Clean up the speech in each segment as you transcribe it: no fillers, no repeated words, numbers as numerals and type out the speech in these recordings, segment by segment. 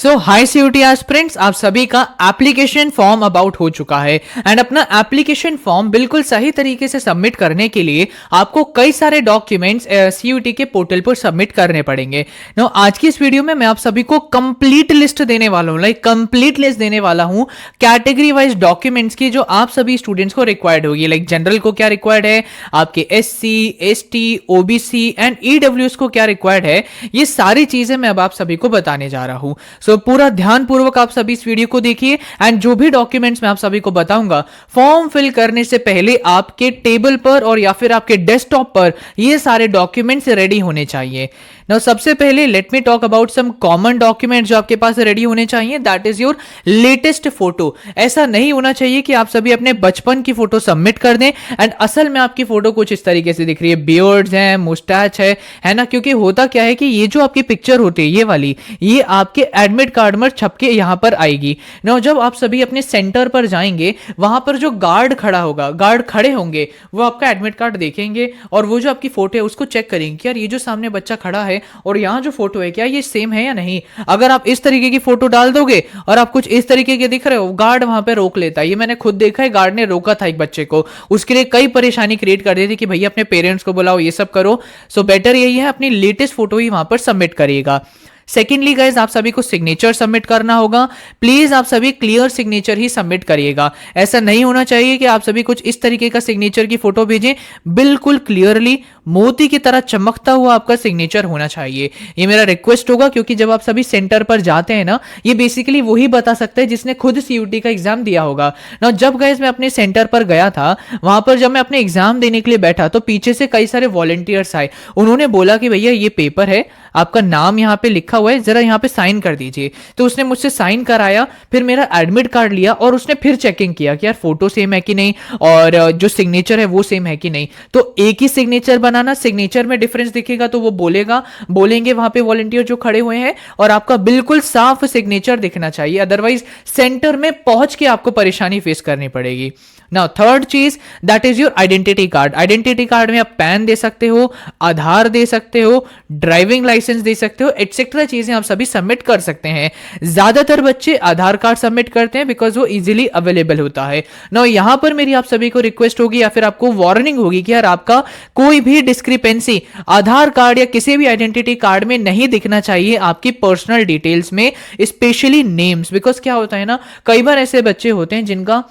सो high CUT aspirants, आप सभी का एप्लीकेशन फॉर्म अबाउट हो चुका है एंड अपना एप्लीकेशन फॉर्म बिल्कुल सही तरीके से सबमिट करने के लिए आपको कई सारे डॉक्यूमेंट्स सीयूटी के पोर्टल पर सबमिट करने पड़ेंगे। नो आज की इस वीडियो में मैं आप सभी को कंप्लीट लिस्ट देने वाला हूं, कंप्लीट लिस्ट देने वाला हूं कैटेगरी वाइज डॉक्यूमेंट्स की जो आप सभी स्टूडेंट्स को रिक्वायर्ड होगी। जनरल को क्या रिक्वायर्ड है, आपके SC, ST, OBC and EWS को क्या रिक्वायर्ड है, ये सारी चीजें मैं अब आप सभी को बताने जा रहा हूं। सो पूरा ध्यान पूर्वक आप सभी इस वीडियो को देखिए एंड जो भी डॉक्यूमेंट्स मैं आप सभी को बताऊंगा फॉर्म फिल करने से पहले आपके टेबल पर और या फिर आपके डेस्कटॉप पर ये सारे डॉक्यूमेंट्स रेडी होने चाहिए। नाउ सबसे पहले let me talk about some common documents जो आपके पास रेडी होने चाहिए। That is your latest photo. ऐसा नहीं होना चाहिए कि आप सभी अपने बचपन की फोटो सबमिट कर दें एंड असल में आपकी फोटो कुछ इस तरीके से दिख रही है, बियर्ड्स है, मुस्टैच है ना। क्योंकि होता क्या है कि ये जो आपकी पिक्चर होती है ये वाली, ये आपके एडमिट कार्ड में छप के यहां पर आएगी। नाउ जब आप सभी अपने सेंटर पर जाएंगे वहां पर जो गार्ड खड़ा होगा, गार्ड खड़े होंगे, वो आपका एडमिट कार्ड देखेंगे और वो जो आपकी फोटो है उसको चेक करेंगे कि यार ये जो सामने बच्चा खड़ा है और यहां जो फोटो है क्या ये सेम है या नहीं। अगर आप इस तरीके की फोटो डाल दोगे और आप कुछ इस तरीके के दिख रहे हो, गार्ड वहां पे रोक लेता है। ये मैंने खुद देखा है, गार्ड ने रोका था एक बच्चे को, उसके लिए कई परेशानी क्रिएट कर दी थी कि भैया अपने पेरेंट्स को बुलाओ, ये सब करो। सो बेटर यही है अपनी लेटेस्ट फोटो ही वहां पर सबमिट करिएगा। सेकेंडली गाइज, आप सभी को सिग्नेचर सबमिट करना होगा। प्लीज आप सभी क्लियर सिग्नेचर ही सबमिट करिएगा। ऐसा नहीं होना चाहिए कि आप सभी कुछ इस तरीके का सिग्नेचर की फोटो भेजें। बिल्कुल क्लियरली मोती की तरह चमकता हुआ आपका सिग्नेचर होना चाहिए। ये मेरा रिक्वेस्ट होगा क्योंकि जब आप सभी सेंटर पर जाते हैं ना, ये बेसिकली वही बता सकता है जिसने खुद सीयूटी का एग्जाम दिया होगा ना। जब गाइज मैं अपने सेंटर पर गया था, वहां पर जब मैं अपने एग्जाम देने के लिए बैठा तो पीछे से कई सारे वॉलंटियर्स आए। उन्होंने बोला कि भैया ये पेपर है, आपका नाम यहाँ पे लिखा हुआ है, जरा यहाँ पे साइन कर दीजिए। तो उसने मुझसे साइन कराया, फिर मेरा एडमिट कार्ड लिया और उसने फिर चेकिंग किया कि यार फोटो सेम है कि नहीं और जो सिग्नेचर है वो सेम है कि नहीं। तो एक ही सिग्नेचर बनाना, सिग्नेचर में डिफरेंस दिखेगा तो वो बोलेंगे वहां पे वॉलंटियर जो खड़े हुए हैं, और आपका बिल्कुल साफ सिग्नेचर दिखना चाहिए, अदरवाइज सेंटर में पहुंच के आपको परेशानी फेस करनी पड़ेगी। नाउ थर्ड चीज, that is your identity card. Identity card में आप पैन दे सकते हो, आधार दे सकते हो, ड्राइविंग लाइसेंस दे सकते हो, एटसेट्रा चीजें आप सभी सबमिट कर सकते हैं। ज्यादातर बच्चे आधार कार्ड सबमिट करते हैं बिकॉज वो इजीली अवेलेबल होता है। नाउ यहां पर मेरी आप सभी को रिक्वेस्ट होगी या फिर आपको वार्निंग होगी कि यार आपका कोई भी डिस्क्रिपेंसी आधार कार्ड या किसी भी आइडेंटिटी कार्ड में नहीं दिखना चाहिए आपकी पर्सनल डिटेल्स में, स्पेशली नेम्स। बिकॉज क्या होता है ना, कई बार ऐसे बच्चे होते हैं जिनका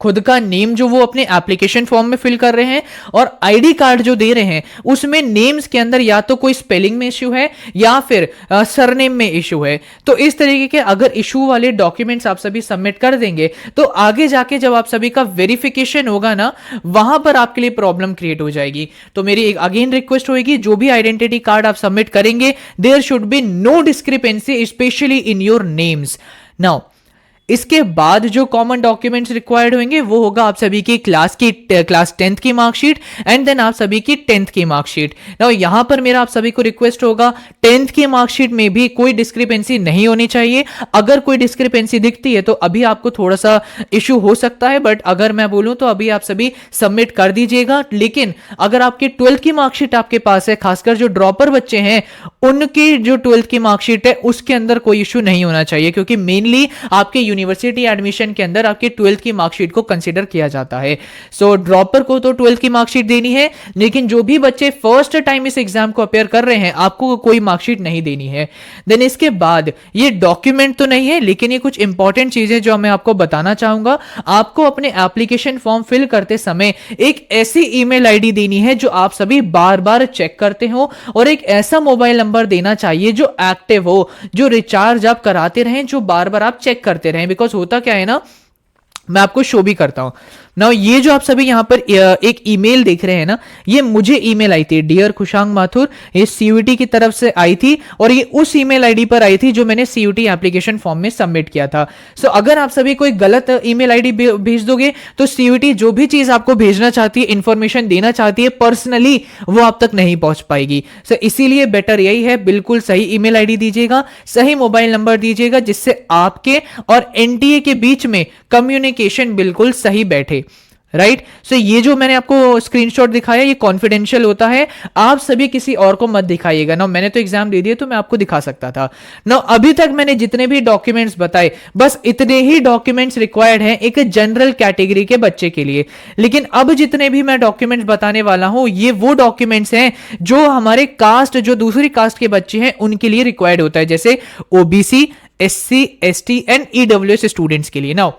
खुद का नेम जो वो अपने एप्लीकेशन फॉर्म में फिल कर रहे हैं और आईडी कार्ड जो दे रहे हैं उसमें नेम्स के अंदर या तो कोई स्पेलिंग में इश्यू है या फिर सरनेम में इश्यू है। तो इस तरीके के अगर इश्यू वाले डॉक्यूमेंट्स आप सभी सबमिट कर देंगे तो आगे जाके जब आप सभी का वेरिफिकेशन होगा ना, वहां पर आपके लिए प्रॉब्लम क्रिएट हो जाएगी। तो मेरी एक अगेन रिक्वेस्ट होगी, जो भी आइडेंटिटी कार्ड आप सबमिट करेंगे there should be no discrepancy specially in your names. Now इसके बाद जो कॉमन डॉक्यूमेंट्स रिक्वायर्ड होंगे वो होगा आप सभी की क्लास 10th की मार्कशीट एंड देन आप सभी की 10th की मार्कशीट। नाउ यहां पर मेरा आप सभी को रिक्वेस्ट होगा, 10th की मार्कशीट में भी कोई डिस्क्रिपेंसी नहीं होनी चाहिए। अगर कोई डिस्क्रिपेंसी दिखती है तो अभी आपको थोड़ा सा इश्यू हो सकता है, बट अगर मैं बोलूं तो अभी आप सभी सबमिट कर दीजिएगा। लेकिन अगर आपकी 12th की मार्कशीट आपके पास है, खासकर जो ड्रॉपर बच्चे हैं उनकी जो 12th की मार्कशीट है उसके अंदर कोई इश्यू नहीं होना चाहिए, क्योंकि मेनली आपके यूनिवर्सिटी एडमिशन के अंदर आपकी 12th की मार्कशीट को कंसीडर किया जाता है। सो ड्रॉपर को तो 12th की मार्कशीट देनी है, लेकिन जो भी बच्चे फर्स्ट टाइम इस एग्जाम को अपेयर कर रहे हैं आपको कोई मार्कशीट नहीं देनी है। देन इसके बाद ये डॉक्यूमेंट तो नहीं है, लेकिन ये कुछ इंपॉर्टेंट चीजें जो मैं आपको बताना चाहूंगा। आपको अपने एप्लीकेशन फॉर्म फिल करते समय एक ऐसी ईमेल आईडी देनी है जो आप सभी बार बार चेक करते हो, और एक ऐसा मोबाइल नंबर देना चाहिए जो एक्टिव हो, जो रिचार्ज आप कराते रहें, जो बार बार आप चेक करते रहें। बिकॉज होता क्या है ना, मैं आपको शो भी करता हूं ना, ये जो आप सभी यहां पर एक ईमेल देख रहे हैं ना, ये मुझे ईमेल आई थी डियर खुशांग माथुर, ये सीयूटी की तरफ से आई थी और ये उस ईमेल आईडी पर आई थी जो मैंने सीयूटी एप्लीकेशन फॉर्म में सबमिट किया था। सो अगर आप सभी कोई गलत ईमेल आईडी भेज दोगे तो सीयूटी जो भी चीज आपको भेजना चाहती है, इंफॉर्मेशन देना चाहती है पर्सनली, वो आप तक नहीं पहुंच पाएगी। सो इसीलिए बेटर यही है, बिल्कुल सही ईमेल आईडी दीजिएगा, सही मोबाइल नंबर दीजिएगा, जिससे आपके और एनटीए के बीच में कम्युनिकेशन बिल्कुल सही बैठे। राइट। सो ये जो मैंने आपको स्क्रीनशॉट दिखाया ये कॉन्फिडेंशियल होता है, आप सभी किसी और को मत दिखाइएगा ना। मैंने तो एग्जाम दे दिया तो मैं आपको दिखा सकता था ना। अभी तक मैंने जितने भी डॉक्यूमेंट्स बताए बस इतने ही डॉक्यूमेंट्स रिक्वायर्ड हैं एक जनरल कैटेगरी के बच्चे के लिए। लेकिन अब जितने भी मैं डॉक्यूमेंट्स बताने वाला हूं ये वो डॉक्यूमेंट्स हैं जो हमारे कास्ट, जो दूसरी कास्ट के बच्चे हैं उनके लिए रिक्वायर्ड होता है, जैसे OBC, SC, ST and EWS students के लिए। नाउ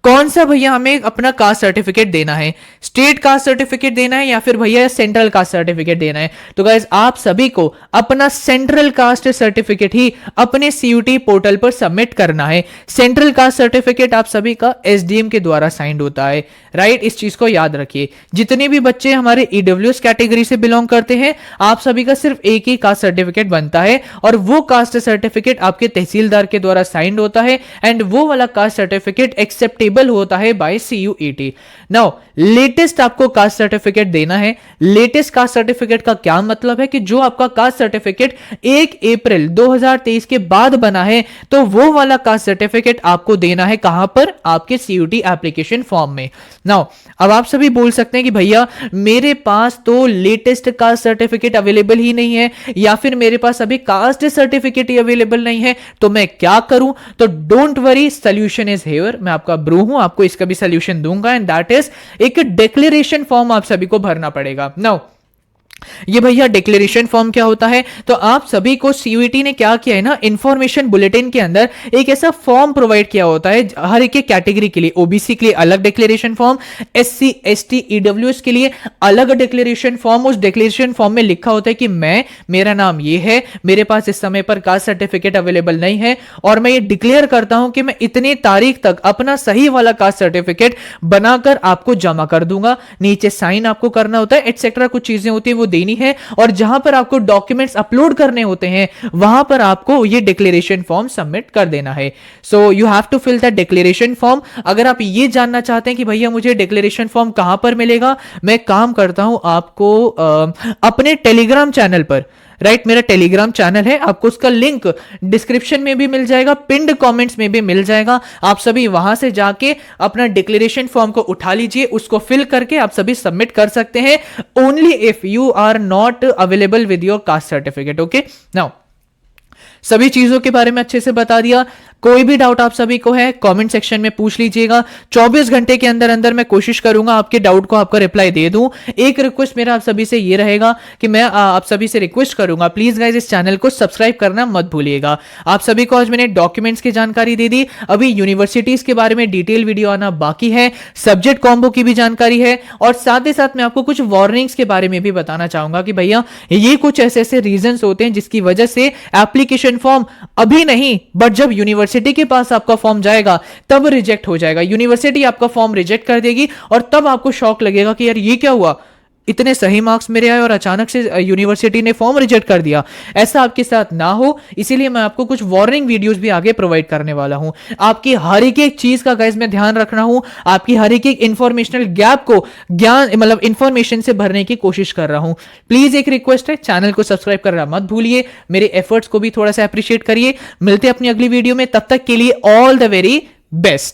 कौन सा भैया हमें अपना कास्ट सर्टिफिकेट देना है, स्टेट कास्ट सर्टिफिकेट देना है या फिर भैया सेंट्रल कास्ट सर्टिफिकेट देना है? तो गाइस आप सभी को अपना सेंट्रल कास्ट सर्टिफिकेट ही अपने सीयूटी पोर्टल पर सबमिट करना है। सेंट्रल कास्ट सर्टिफिकेट आप सभी का एसडीएम के द्वारा साइंड होता है, राइट। इस चीज को याद रखिए। जितने भी बच्चे हमारे ईडब्ल्यूएस कैटेगरी से बिलोंग करते हैं आप सभी का सिर्फ एक ही कास्ट सर्टिफिकेट बनता है और वो कास्ट सर्टिफिकेट आपके तहसीलदार के द्वारा साइंड होता है एंड वो वाला कास्ट सर्टिफिकेट एक्सेप्टेबल होता है बाय सीयूईटी। नाउ लेटेस्ट आपको कास्ट सर्टिफिकेट देना है। लेटेस्ट कास्ट सर्टिफिकेट का क्या मतलब है कि जो आपका कास्ट सर्टिफिकेट 1 अप्रैल 2023 के बाद बना है तो वो वाला कास्ट सर्टिफिकेट आपको देना है कहां पर? आपके सीयूटी एप्लीकेशन फॉर्म में। नाउ अब आप सभी बोल सकते हैं कि भैया मेरे पास तो लेटेस्ट कास्ट सर्टिफिकेट अवेलेबल ही नहीं है या फिर मेरे पास अभी कास्ट सर्टिफिकेट ही अवेलेबल नहीं है, तो मैं क्या करूं? तो don't worry, solution is here. मैं आपका ब्रो हूं, आपको इसका भी सॉल्यूशन दूंगा एंड दैट इज एक डिक्लेरेशन फॉर्म आप सभी को भरना पड़ेगा। नाउ ये भैया डिक्लेरेशन फॉर्म क्या होता है? तो आप सभी को सीयूईटी ने क्या किया है ना, इंफॉर्मेशन बुलेटिन के अंदर एक ऐसा फॉर्म प्रोवाइड किया होता है हर एक कैटेगरी के लिए। ओबीसी के लिए अलग declaration form, SC, ST, EWS के लिए अलग डिक्लेरेशन फॉर्म। उस डिक्लेरेशन फॉर्म में लिखा होता है कि मेरा नाम ये है, मेरे पास इस समय पर कास्ट सर्टिफिकेट अवेलेबल नहीं है और मैं ये डिक्लेयर करता हूं कि मैं इतनी तारीख तक अपना सही वाला कास्ट सर्टिफिकेट बनाकर आपको जमा कर दूंगा। नीचे साइन आपको करना होता है, एटसेट्रा कुछ चीजें होती है वो देनी है और जहां पर आपको डॉक्यूमेंट्स अपलोड करने होते हैं वहां पर आपको ये डिक्लेरेशन फॉर्म सबमिट कर देना है। So you have to fill that declaration form. अगर आप ये जानना चाहते हैं कि भैया मुझे डिक्लेरेशन फॉर्म कहां पर मिलेगा, मैं काम करता हूं आपको अपने टेलीग्राम चैनल पर, राइट। मेरा टेलीग्राम चैनल है, आपको उसका लिंक डिस्क्रिप्शन में भी मिल जाएगा, पिंड कमेंट्स में भी मिल जाएगा। आप सभी वहां से जाके अपना डिक्लेरेशन फॉर्म को उठा लीजिए, उसको फिल करके आप सभी सबमिट कर सकते हैं, only if you are not available with your caste certificate. Okay, now सभी चीजों के बारे में अच्छे से बता दिया। कोई भी डाउट आप सभी को है कमेंट सेक्शन में पूछ लीजिएगा। 24 घंटे के अंदर अंदर मैं कोशिश करूंगा आपके डाउट को आपका रिप्लाई दे दूं। एक रिक्वेस्ट मेरा आप सभी से ये रहेगा कि मैं आप सभी से रिक्वेस्ट करूंगा प्लीज गाइस इस चैनल को सब्सक्राइब करना मत भूलिएगा। आप सभी को आज मैंने डॉक्यूमेंट्स की जानकारी दे दी, अभी यूनिवर्सिटीज के बारे में डिटेल वीडियो आना बाकी है, सब्जेक्ट कॉम्बो की भी जानकारी है और साथ ही साथ मैं आपको कुछ वार्निंग्स के बारे में भी बताना चाहूंगा कि भैया ये कुछ ऐसे ऐसे रीजंस होते हैं जिसकी वजह से एप्लीकेशन फॉर्म अभी नहीं बट जब यूनिवर्सिटी के पास आपका फॉर्म जाएगा तब रिजेक्ट हो जाएगा। यूनिवर्सिटी आपका फॉर्म रिजेक्ट कर देगी और तब आपको शॉक लगेगा कि यार ये क्या हुआ, इतने सही मार्क्स मेरे आए और अचानक से यूनिवर्सिटी ने फॉर्म रिजेक्ट कर दिया। ऐसा आपके साथ ना हो इसीलिए मैं आपको कुछ वार्निंग वीडियोस भी आगे प्रोवाइड करने वाला हूं। आपकी हर एक चीज का गाइस मैं ध्यान रख रहा हूं, आपकी हर एक इंफॉर्मेशनल गैप को ज्ञान मतलब इंफॉर्मेशन से भरने की कोशिश कर रहा हूं। प्लीज एक रिक्वेस्ट है, चैनल को सब्सक्राइब करना मत भूलिए, मेरे एफर्ट्स को भी थोड़ा सा अप्रिशिएट करिए। मिलते हैं अपनी अगली वीडियो में, तब तक के लिए ऑल द वेरी बेस्ट।